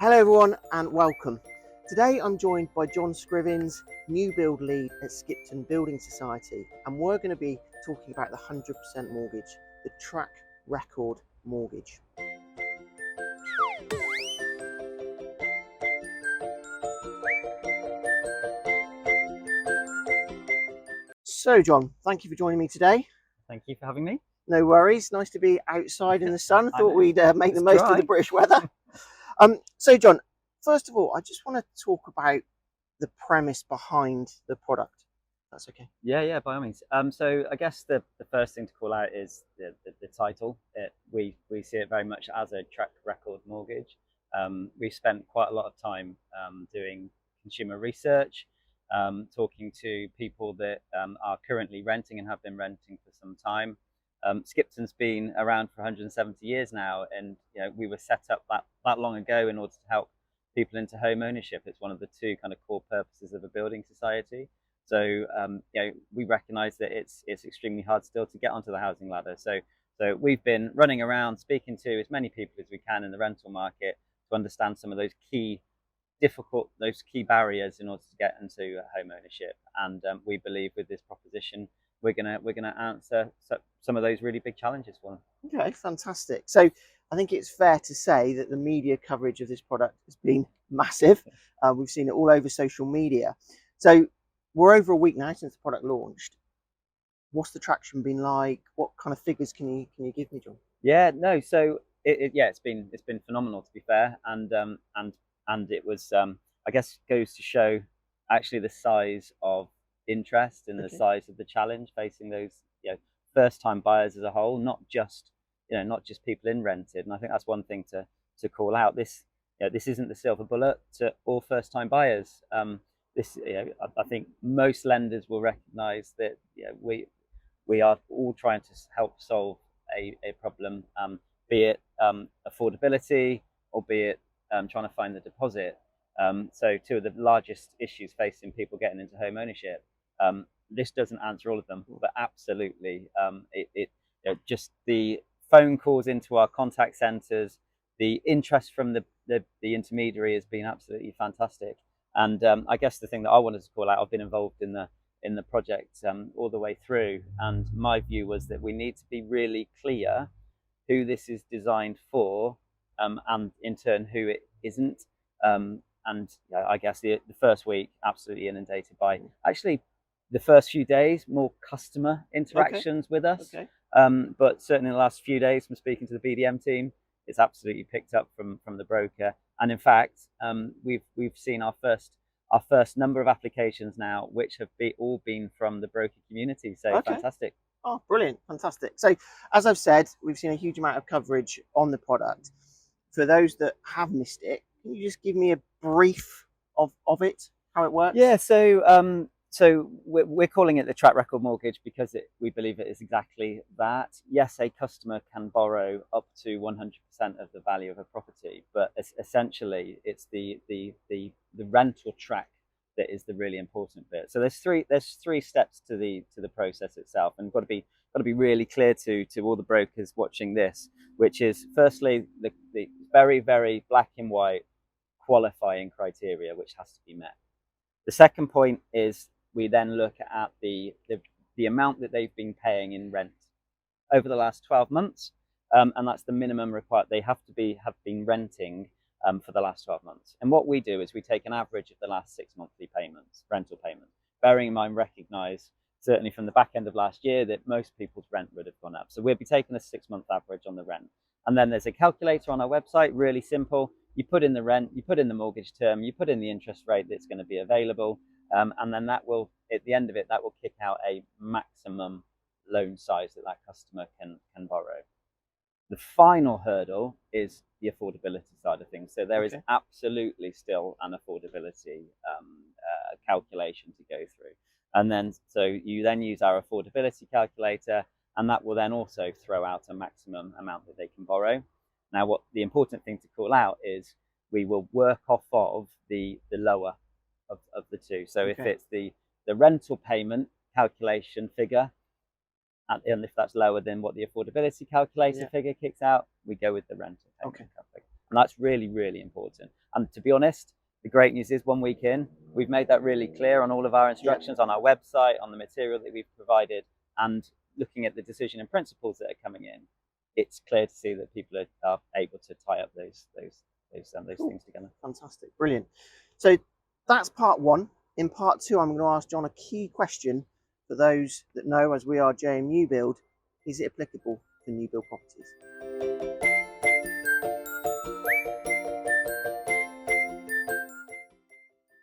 Hello everyone and welcome. Today I'm joined by John Scrivens, new build lead at Skipton Building Society, and we're going to be talking about the 100% mortgage, the track record mortgage. So John, thank you for joining me today. Thank you for having me. No worries, nice to be outside in the sun. Thought we'd make the most of the British weather. So John, first of all, I just want to talk about the premise behind the product. That's okay. Yeah, by all means. So I guess the first thing to call out is the title. We see it very much as a track record mortgage. We spent quite a lot of time doing consumer research, talking to people that are currently renting and have been renting for some time. Skipton's been around for 170 years now, and we were set up that long ago in order to help people into home ownership. It's one of the two kind of core purposes of a building society. So we recognise that it's extremely hard still to get onto the housing ladder. So we've been running around speaking to as many people as we can in the rental market to understand some of those key barriers in order to get into home ownership. And we believe with this proposition we're gonna answer some of those really big challenges for them. Okay, fantastic. So I think it's fair to say that the media coverage of this product has been massive. We've seen it all over social media. So we're over a week now since the product launched. What's the traction been like? What kind of figures can you give me, John? Yeah, no. So it's been phenomenal, to be fair, and it was I guess goes to show actually the size of interest and the size of the challenge facing those first time buyers as a whole, not just people in rented. And I think that's one thing to call out. This isn't the silver bullet to all first time buyers. I think most lenders will recognise that we are all trying to help solve a problem, be it affordability or be it trying to find the deposit. So two of the largest issues facing people getting into home ownership. This doesn't answer all of them, but absolutely, just the phone calls into our contact centres, the interest from the intermediary has been absolutely fantastic. And I guess the thing that I wanted to call out, I've been involved in the project all the way through, and my view was that we need to be really clear who this is designed for, and in turn who it isn't. And I guess the first week absolutely inundated by actually the first few days more customer interactions with us. But certainly in the last few days from speaking to the BDM team, it's absolutely picked up from the broker. And in fact, we've seen our first number of applications now, which have all been from the broker community. So fantastic. Oh, brilliant, fantastic. So as I've said, we've seen a huge amount of coverage on the product. For those that have missed it, can you just give me a brief of it, how it works? Yeah, so we're calling it the track record mortgage because we believe it is exactly that. Yes, a customer can borrow up to 100% of the value of a property, but essentially it's the rental track that is the really important bit. So there's three steps to the process itself, and got to be really clear to all the brokers watching this, which is firstly the very, very black and white qualifying criteria which has to be met. The second point is we then look at the amount that they've been paying in rent over the last 12 months, and that's the minimum required. They have been renting for the last 12 months. And what we do is we take an average of the last 6 monthly rental payments, bearing in mind, recognise certainly from the back end of last year that most people's rent would have gone up. So we'll be taking a 6-month average on the rent. And then there's a calculator on our website, really simple. You put in the rent, you put in the mortgage term, you put in the interest rate that's going to be available, and then that will, at the end of it, that will kick out a maximum loan size that customer can borrow. The final hurdle is the affordability side of things. So there is absolutely still an affordability calculation to go through. And then so you then use our affordability calculator, and that will then also throw out a maximum amount that they can borrow. Now, what the important thing to call out is we will work off of the lower of the two. So if it's the rental payment calculation figure, and if that's lower than what the affordability calculator figure kicks out, we go with the rental payment calculator. And that's really, really important. And to be honest, the great news is 1 week in, we've made that really clear on all of our instructions, on our website, on the material that we've provided, and looking at the decision and principles that are coming in, it's clear to see that people are able to tie up those things together. Fantastic, brilliant. So that's part one. In part two, I'm going to ask John a key question for those that know, as we are JMU Build, is it applicable to new build properties?